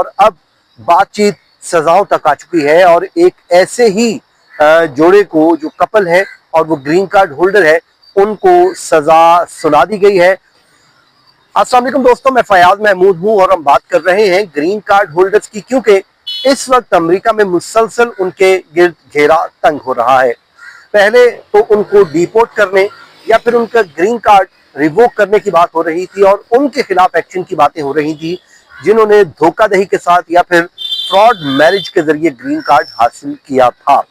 और अब बातचीत सजाओं तक आ चुकी है और एक ऐसे ही जोड़े को, जो कपल है और वो ग्रीन कार्ड होल्डर है, उनको सजा सुना दी गई है। अस्सलाम वालेकुम दोस्तों, मैं फयाज महमूद हूं और हम बात कर रहे हैं ग्रीन कार्ड होल्डर्स की, क्योंकि इस वक्त अमेरिका में मुसलसल उनके गिर्द घेरा तंग हो रहा है। पहले तो उनको डिपोर्ट करने या फिर उनका ग्रीन कार्ड रिवोक करने की बात हो रही थी और उनके खिलाफ एक्शन की बातें हो रही थी, जिन्होंने धोखाधड़ी के साथ या फिर फ्रॉड मैरिज के जरिए ग्रीन कार्ड हासिल किया था।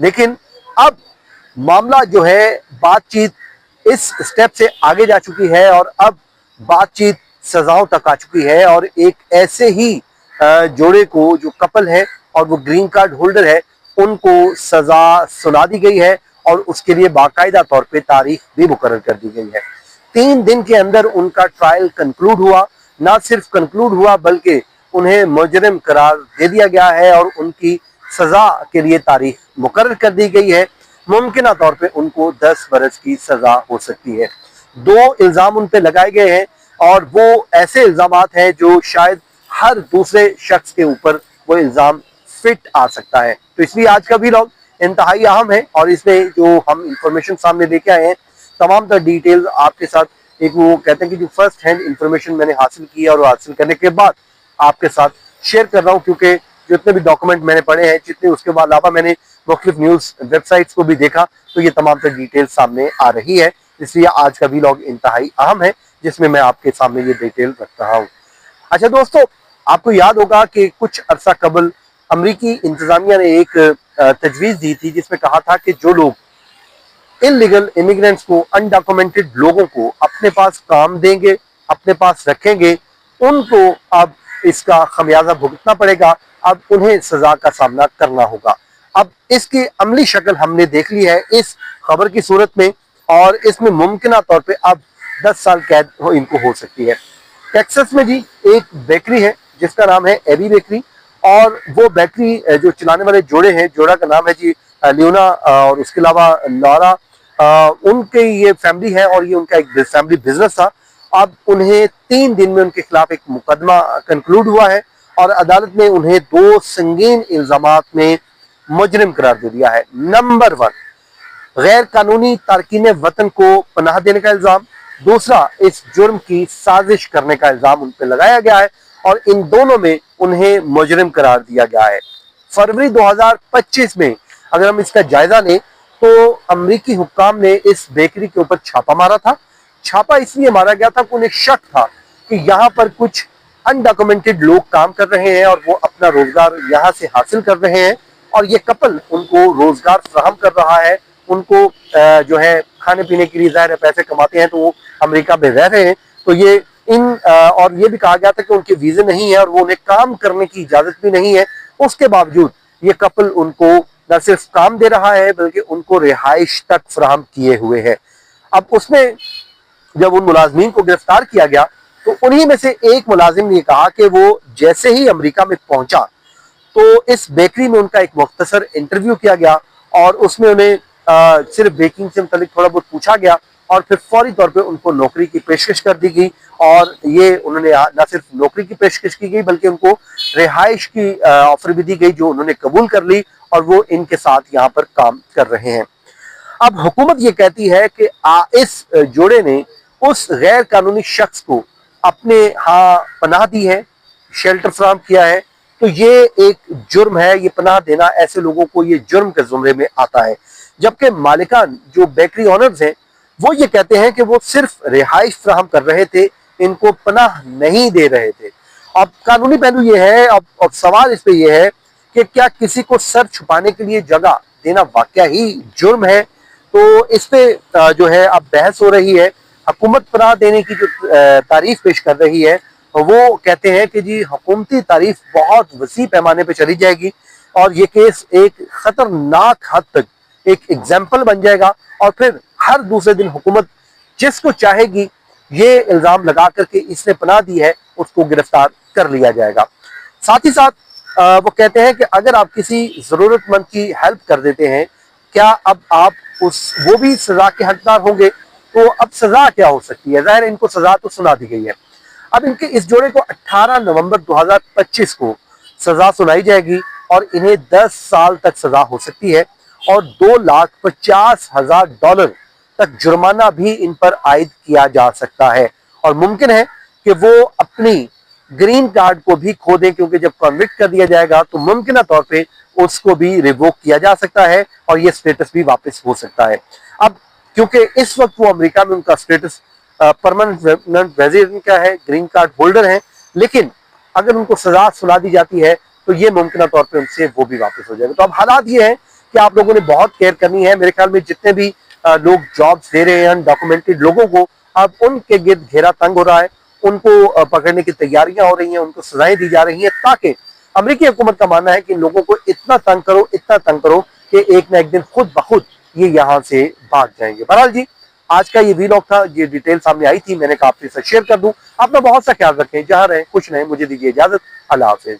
लेकिन अब मामला जो है, बातचीत इस स्टेप से आगे जा चुकी है और अब बातचीत सजाओं तक आ चुकी है और एक ऐसे ही जोड़े को, जो कपल है और वो ग्रीन कार्ड होल्डर है, उनको सजा सुना दी गई है और उसके लिए बाकायदा तौर पे तारीख भी मुकर्रर कर दी गई है। 3 दिन के अंदर उनका ट्रायल कंक्लूड हुआ। ना सिर्फ कंक्लूड हुआ बल्कि उन्हें मुजरिम करार दे दिया गया है और उनकी सजा के लिए तारीख मुकर्रर कर दी गई है। मुमकिन तौर पे उनको 10 बरस की सजा हो सकती है। 2 इल्जाम उन पे लगाए गए हैं और वो ऐसे इल्जाम हैं जो शायद हर दूसरे शख्स के ऊपर वो इल्जाम फिट आ सकता है। तो इसलिए आज का व्लॉग इंतहाई अहम है और इसमें जो हम इंफॉर्मेशन सामने लेके आए हैं, तमाम तर डिटेल्स आपके साथ, एक वो कहते हैं कि जो फर्स्ट हैंड इंफॉर्मेशन मैंने हासिल की और हासिल करने के बाद आपके साथ शेयर कर रहा हूँ, क्योंकि जितने भी डॉक्यूमेंट मैंने पढ़े हैं, जितने उसके अलावा मैंने मुख्तलिफ न्यूज़ वेबसाइट्स को भी देखा, तो ये तमाम तर डिटेल सामने आ रही है। इसलिए आज का व्लॉग इंतहाई अहम है, जिसमें मैं आपके सामने ये डिटेल रख रहा हूँ। अच्छा दोस्तों, आपको याद होगा कि कुछ अरसा कबल अमरीकी इंतजामिया ने एक तजवीज़ दी थी, जिसमें कहा था कि जो लोग इलीगल इमिग्रेंट्स को, अनडॉक्यूमेंटेड लोगों को अपने पास काम देंगे, अपने पास रखेंगे, उनको अब इसका खमियाजा भुगतना पड़ेगा। अब उन्हें सजा का सामना करना होगा। अब इसकी अमली शक्ल हमने देख ली है इस खबर की सूरत में और इसमें मुमकिन तौर पे अब 10 साल कैद इनको हो सकती है। टेक्सास में जी एक बेकरी है जिसका नाम है एबी बेकरी, और वो बेकरी जो चलाने वाले जोड़ा का नाम है जी लियोना और उसके अलावा लॉरा। उनके ये फैमिली है और ये उनका एक फैमिली बिजनेस था। अब उन्हें 3 दिन में उनके खिलाफ एक मुकदमा कंक्लूड हुआ है और अदालत ने उन्हें 2 संगीन इल्जामात में मुजरिम करार दे दिया है। नंबर 1, गैर कानूनी तारकीन वतन को पनाह देने का इल्जाम। दूसरा, इस जुर्म की साजिश करने का इल्जाम उन पर लगाया गया है और इन दोनों में उन्हें मुजरिम करार दिया गया है। फरवरी 2025 में अगर हम इसका जायजा लें तो अमरीकी हुक्काम ने इस बेकरी के ऊपर छापा मारा था। छापा इसलिए मारा गया था कि उन्हें शक था कि यहाँ पर कुछ अनडॉक्यूमेंटेड लोग काम कर रहे हैं और वो अपना रोजगार यहाँ से हासिल कर रहे हैं और ये कपल उनको रोजगार फराहम कर रहा है। उनको जो है खाने पीने के लिए ज़ाहिर है पैसे कमाते हैं, तो वो अमेरिका में रह रहे हैं। तो ये और ये भी कहा गया था कि उनके वीजे नहीं है और वो उन्हें काम करने की इजाजत भी नहीं है। उसके बावजूद ये कपल उनको न सिर्फ काम दे रहा है बल्कि उनको रिहाइश तक फराहम किए हुए है। अब उसमें जब उन मुलाजमीन को गिरफ्तार किया गया तो उन्हीं में से एक मुलाजिम ने कहा कि वो जैसे ही अमेरिका में पहुंचा तो इस बेकरी में उनका एक मुख्तसर इंटरव्यू किया गया और उसमें उन्हें सिर्फ बेकिंग से मुतालिक थोड़ा बहुत पूछा गया और फिर फौरी तौर पे उनको नौकरी की पेशकश कर दी गई। और ये उन्होंने न सिर्फ नौकरी की पेशकश की गई बल्कि उनको रिहाइश की ऑफर भी दी गई, जो उन्होंने कबूल कर ली और वो इनके साथ यहाँ पर काम कर रहे हैं। अब हुकूमत ये कहती है कि इस जोड़े ने उस गैर कानूनी शख्स को अपने यहाँ पनाह दी है, शेल्टर फराहम किया है, तो ये एक जुर्म है। ये पनाह देना ऐसे लोगों को ये जुर्म के जुमरे में आता है। जबकि मालिकान जो बेकरी ऑनर्स हैं वो ये कहते हैं कि वो सिर्फ रिहाइश फराहम कर रहे थे, इनको पनाह नहीं दे रहे थे। अब कानूनी पहलू ये है, अब सवाल इस पे ये है कि क्या किसी को सर छुपाने के लिए जगह देना वाकया ही जुर्म है? तो इस पे जो है अब बहस हो रही है। हुकूमत पनाह देने की जो तारीफ पेश कर रही है वो कहते हैं कि जी हुकूमती तारीफ बहुत वसी पैमाने पे चली जाएगी और ये केस एक खतरनाक हद तक एक एग्जाम्पल बन जाएगा और फिर हर दूसरे दिन हुकूमत जिसको चाहेगी ये इल्जाम लगा करके इसने पनाह दी है उसको गिरफ्तार कर लिया जाएगा। साथ ही साथ वो कहते हैं कि अगर आप किसी जरूरतमंद की हेल्प कर देते हैं, क्या अब आप वो भी सजा के हकदार होंगे? तो अब सजा क्या हो सकती है? जाहिर इनको सजा तो सुना दी गई है। अब इनके इस जोड़े को 18 नवंबर 2025 को सजा सुनाई जाएगी और इन्हें 10 साल तक सजा हो सकती है और $2,50,000 तक जुर्माना भी इन पर आयद किया जा सकता है और मुमकिन है कि वो अपनी ग्रीन कार्ड को भी खो दें, क्योंकि जब कन्विक्ट कर दिया जाएगा तो मुमकिन तौर पे उसको भी रिवोक किया जा सकता है और ये स्टेटस भी वापस हो सकता है। अब क्योंकि इस वक्त वो अमेरिका में उनका स्टेटस परमानेंट रेजिडेंट का है, ग्रीन कार्ड होल्डर है, लेकिन अगर उनको सजा सुना दी जाती है तो ये मुमकिन तौर पे उनसे वो भी वापस हो जाएगा। तो अब हालात ये है कि आप लोगों ने बहुत केयर करनी है। मेरे ख्याल में जितने भी लोग जॉब्स दे रहे हैं अनडॉक्यूमेंटेड लोगों को, अब उनके गिर्द घेरा तंग हो रहा है, उनको पकड़ने की तैयारियां हो रही हैं, उनको सजाएं दी जा रही हैं, ताकि अमेरिकी हुकूमत का मानना है कि लोगों को इतना तंग करो, इतना तंग करो कि एक ना एक दिन खुद ब खुद ये यहाँ से भाग जाएंगे। बहरहाल जी, आज का ये वीलॉग था, ये डिटेल सामने आई थी, मैंने कहा आपसे शेयर कर दूं। अपना बहुत सा ख्याल रखें, जहां रहें खुश रहें। मुझे दीजिए इजाजत, अल्लाह हाफिज।